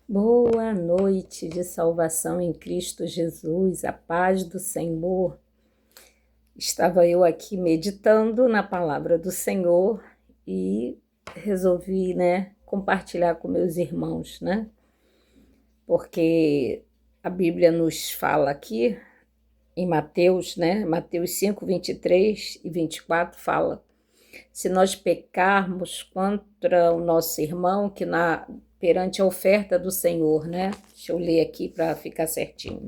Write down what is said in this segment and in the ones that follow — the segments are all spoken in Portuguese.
Boa noite de salvação em Cristo Jesus, a paz do Senhor. Estava eu aqui meditando na palavra do Senhor e resolvi, compartilhar com meus irmãos, Porque a Bíblia nos fala aqui em Mateus, Mateus 5, 23 e 24 fala: se nós pecarmos contra o nosso irmão, perante a oferta do Senhor, Deixa eu ler aqui para ficar certinho,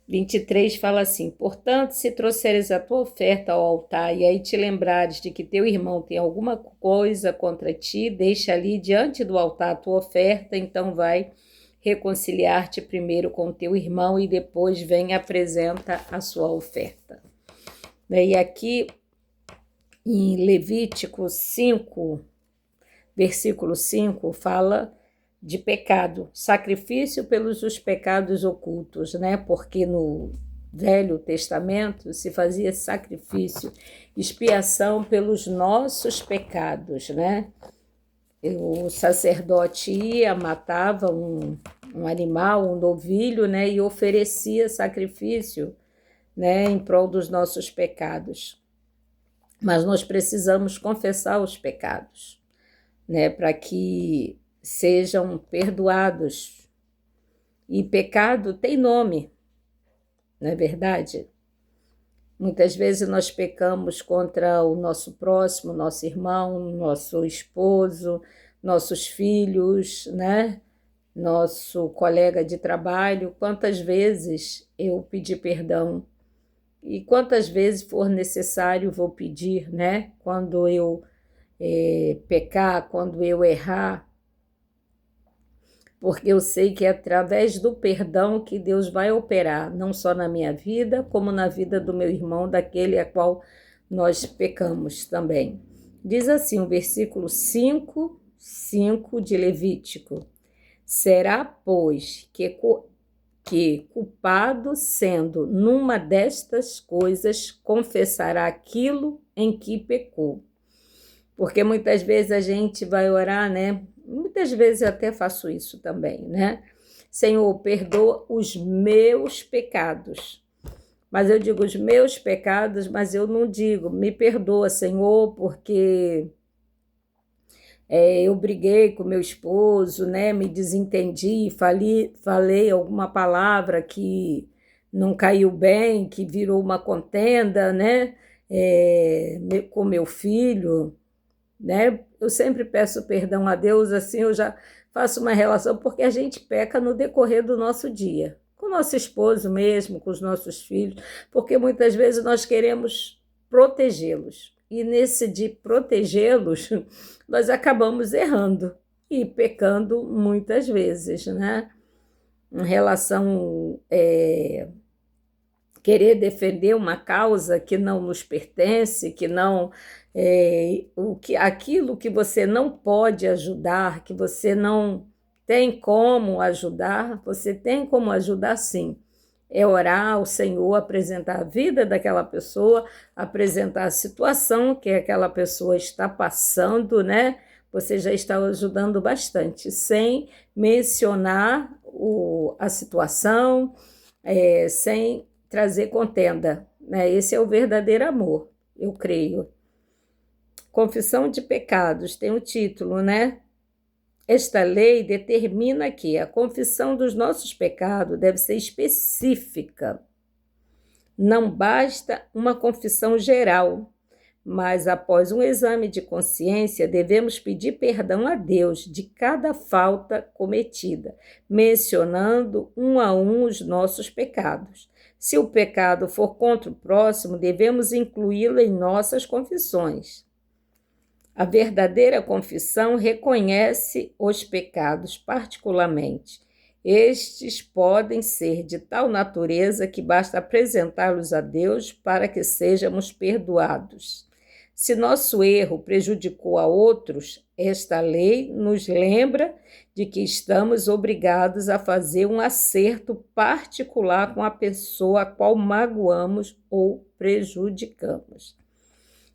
23 fala assim: portanto, se trouxeres a tua oferta ao altar e aí te lembrares de que teu irmão tem alguma coisa contra ti, deixa ali diante do altar a tua oferta, então vai reconciliar-te primeiro com teu irmão e depois vem e apresenta a sua oferta. E aqui em Levítico 5, versículo 5, fala de pecado, sacrifício pelos os pecados ocultos, Porque no Velho Testamento se fazia sacrifício, expiação pelos nossos pecados, O sacerdote ia, matava um animal, um novilho, e oferecia sacrifício, em prol dos nossos pecados. Mas nós precisamos confessar os pecados, para que sejam perdoados. E pecado tem nome, não é verdade? Muitas vezes nós pecamos contra o nosso próximo, nosso irmão, nosso esposo, nossos filhos, Nosso colega de trabalho. Quantas vezes eu pedi perdão? E quantas vezes for necessário vou pedir, Quando eu pecar, quando eu errar, porque eu sei que é através do perdão que Deus vai operar, não só na minha vida, como na vida do meu irmão, daquele a qual nós pecamos também. Diz assim o versículo 5 de Levítico: será, pois, que culpado sendo numa destas coisas, confessará aquilo em que pecou. Porque muitas vezes a gente vai orar, Muitas vezes eu até faço isso também, Senhor, perdoa os meus pecados. Mas eu digo os meus pecados, mas eu não digo, me perdoa, Senhor, porque eu briguei com meu esposo, me desentendi, falei alguma palavra que não caiu bem, que virou uma contenda, com meu filho, Eu sempre peço perdão a Deus, assim eu já faço uma relação, porque a gente peca no decorrer do nosso dia, com o nosso esposo mesmo, com os nossos filhos, porque muitas vezes nós queremos protegê-los. E nesse de protegê-los, nós acabamos errando e pecando muitas vezes, Em relação querer defender uma causa que não nos pertence, que não aquilo que você não pode ajudar, que você não tem como ajudar, você tem como ajudar sim. É orar ao Senhor, apresentar a vida daquela pessoa, apresentar a situação que aquela pessoa está passando, Você já está ajudando bastante, sem mencionar a situação, sem trazer contenda, Esse é o verdadeiro amor, eu creio. Confissão de pecados, tem o título, Esta lei determina que a confissão dos nossos pecados deve ser específica. Não basta uma confissão geral, mas após um exame de consciência, devemos pedir perdão a Deus de cada falta cometida, mencionando um a um os nossos pecados. Se o pecado for contra o próximo, devemos incluí-lo em nossas confissões. A verdadeira confissão reconhece os pecados particularmente. Estes podem ser de tal natureza que basta apresentá-los a Deus para que sejamos perdoados. Se nosso erro prejudicou a outros, esta lei nos lembra de que estamos obrigados a fazer um acerto particular com a pessoa a qual magoamos ou prejudicamos.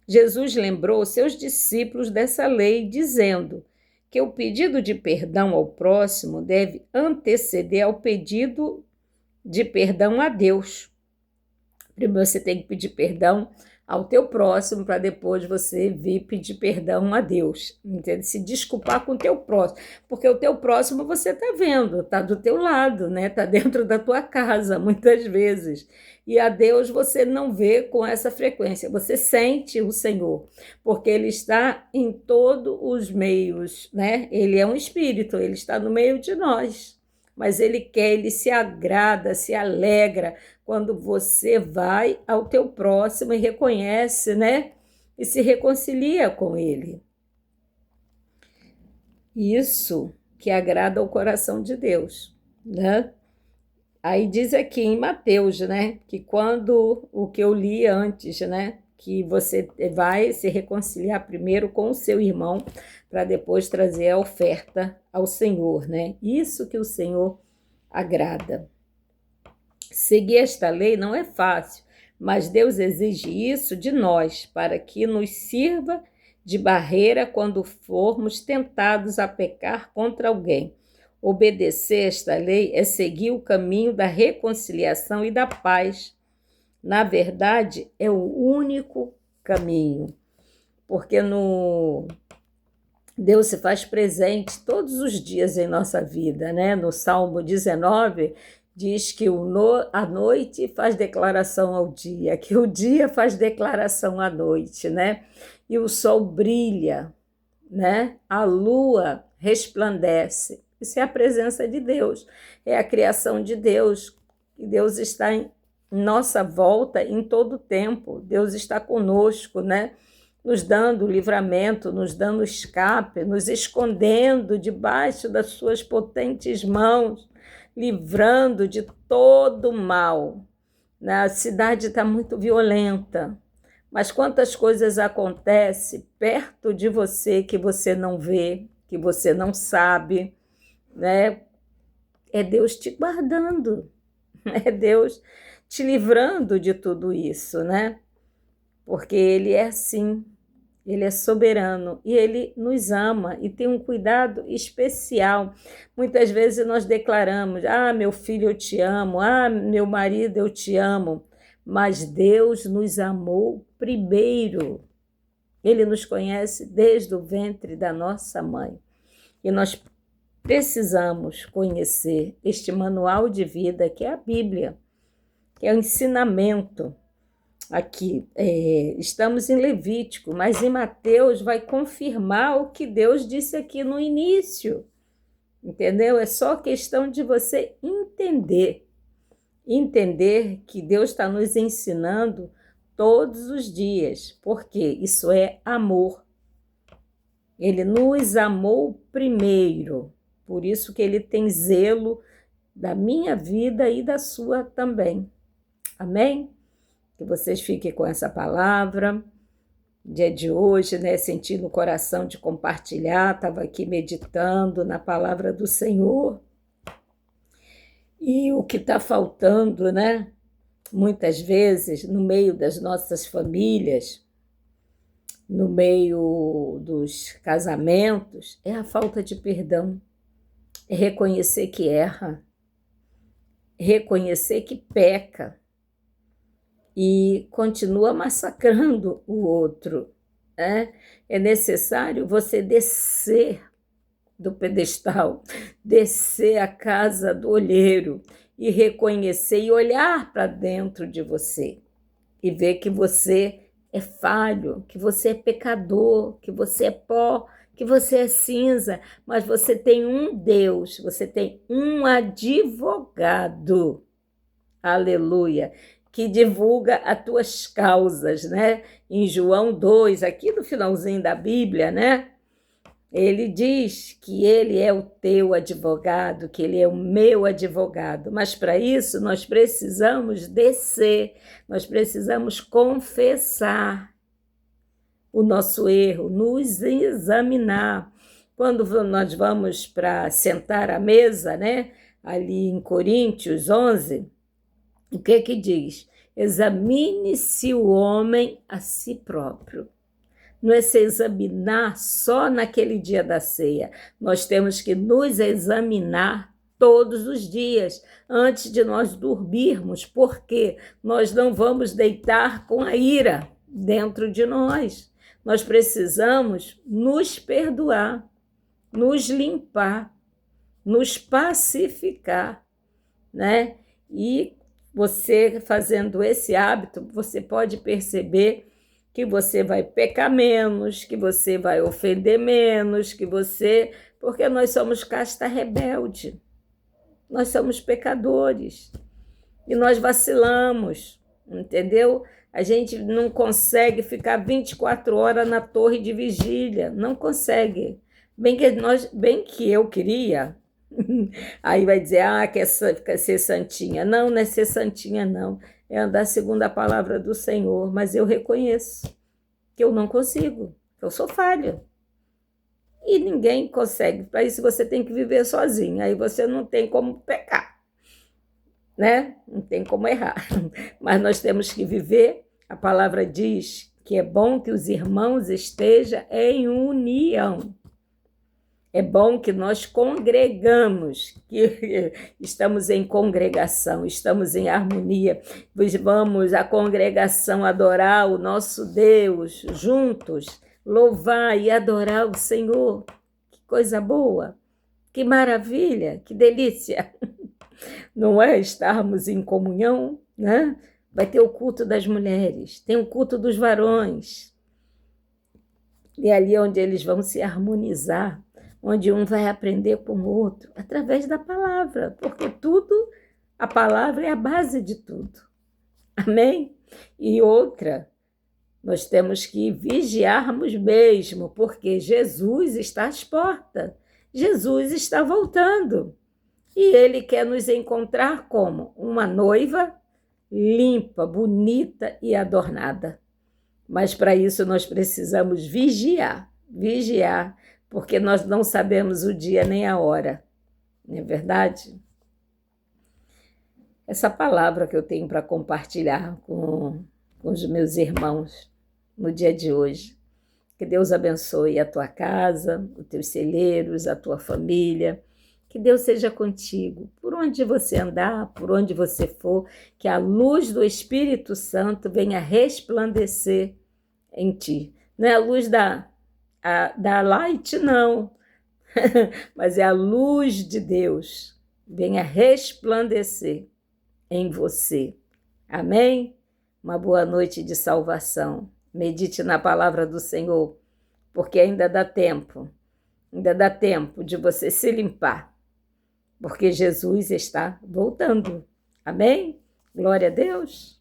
Jesus lembrou seus discípulos dessa lei, dizendo que o pedido de perdão ao próximo deve anteceder ao pedido de perdão a Deus. Primeiro você tem que pedir perdão ao teu próximo para depois você vir pedir perdão a Deus, entende? Se desculpar com o teu próximo, porque o teu próximo você está vendo, está do teu lado, né? Está dentro da tua casa muitas vezes, e a Deus você não vê com essa frequência, você sente o Senhor, porque Ele está em todos os meios, né? Ele é um espírito, Ele está no meio de nós, mas Ele quer, Ele se agrada, se alegra quando você vai ao teu próximo e reconhece, né? E se reconcilia com ele. Isso que agrada ao coração de Deus, né? Aí diz aqui em Mateus, né? Que quando o que eu li antes, né? Que você vai se reconciliar primeiro com o seu irmão para depois trazer a oferta ao Senhor, né? Isso que o Senhor agrada. Seguir esta lei não é fácil, mas Deus exige isso de nós para que nos sirva de barreira quando formos tentados a pecar contra alguém. Obedecer esta lei é seguir o caminho da reconciliação e da paz. Na verdade, é o único caminho, porque Deus se faz presente todos os dias em nossa vida, né? No Salmo 19, diz que a noite faz declaração ao dia, que o dia faz declaração à noite, né? E o sol brilha, né? A lua resplandece. Isso é a presença de Deus, é a criação de Deus. E Deus está em nossa volta em todo o tempo. Deus está conosco, né? Nos dando livramento, nos dando escape, nos escondendo debaixo das suas potentes mãos, livrando de todo mal. A cidade está muito violenta, mas quantas coisas acontecem perto de você que você não vê, que você não sabe, né? É Deus te guardando, é Deus te livrando de tudo isso, né? Porque Ele é assim, Ele é soberano e Ele nos ama e tem um cuidado especial. Muitas vezes nós declaramos, meu filho, eu te amo, meu marido, eu te amo, mas Deus nos amou primeiro. Ele nos conhece desde o ventre da nossa mãe. E nós precisamos conhecer este manual de vida que é a Bíblia, que é o ensinamento. Aqui, estamos em Levítico, mas em Mateus vai confirmar o que Deus disse aqui no início, entendeu? É só questão de você entender que Deus está nos ensinando todos os dias, porque isso é amor. Ele nos amou primeiro, por isso que Ele tem zelo da minha vida e da sua também. Amém? Que vocês fiquem com essa palavra, dia de hoje, né? Sentindo o coração de compartilhar, estava aqui meditando na palavra do Senhor. E o que está faltando, né? Muitas vezes, no meio das nossas famílias, no meio dos casamentos, é a falta de perdão, é reconhecer que erra, reconhecer que peca, e continua massacrando o outro. Né? É necessário você descer do pedestal, descer a casa do olheiro e reconhecer e olhar para dentro de você e ver que você é falho, que você é pecador, que você é pó, que você é cinza, mas você tem um Deus, você tem um advogado. Aleluia! Que divulga as tuas causas, né? Em João 2, aqui no finalzinho da Bíblia, né? Ele diz que ele é o teu advogado, que ele é o meu advogado. Mas para isso nós precisamos descer, nós precisamos confessar o nosso erro, nos examinar. Quando nós vamos para sentar à mesa, né? Ali em Coríntios 11, o que diz? Examine-se o homem a si próprio. não é se examinar só naquele dia da ceia. Nós temos que nos examinar todos os dias, antes de nós dormirmos, porque nós não vamos deitar com a ira dentro de nós. Nós precisamos nos perdoar, nos limpar, nos pacificar, né? E você fazendo esse hábito, você pode perceber que você vai pecar menos, que você vai ofender menos, porque nós somos casta rebelde. Nós somos pecadores e nós vacilamos, entendeu? A gente não consegue ficar 24 horas na torre de vigília, não consegue. Bem que eu queria, aí vai dizer, quer ser santinha. Não, não é ser santinha, não. É andar segundo a palavra do Senhor, mas eu reconheço que eu não consigo, que eu sou falha. E ninguém consegue. Para isso você tem que viver sozinho. Aí você não tem como pecar, né? Não tem como errar. Mas nós temos que viver. A palavra diz que é bom que os irmãos estejam em união. É bom que nós congregamos, que estamos em congregação, estamos em harmonia. Vamos à congregação adorar o nosso Deus juntos, louvar e adorar o Senhor. Que coisa boa, que maravilha, que delícia. Não é estarmos em comunhão, né? Vai ter o culto das mulheres, tem o culto dos varões. E é ali onde eles vão se harmonizar, onde um vai aprender com o outro, através da palavra, porque a palavra é a base de tudo. Amém? E outra, nós temos que vigiarmos mesmo, porque Jesus está às portas. Jesus está voltando. E ele quer nos encontrar como uma noiva limpa, bonita e adornada. Mas para isso nós precisamos vigiar, porque nós não sabemos o dia nem a hora. Não é verdade? Essa palavra que eu tenho para compartilhar com os meus irmãos no dia de hoje. Que Deus abençoe a tua casa, os teus celeiros, a tua família. Que Deus seja contigo, por onde você andar, por onde você for, que a luz do Espírito Santo venha resplandecer em ti. Não é a luz da light, não, mas é a luz de Deus. Venha resplandecer em você. Amém? Uma boa noite de salvação. Medite na palavra do Senhor, porque ainda dá tempo de você se limpar, porque Jesus está voltando. Amém? Glória a Deus.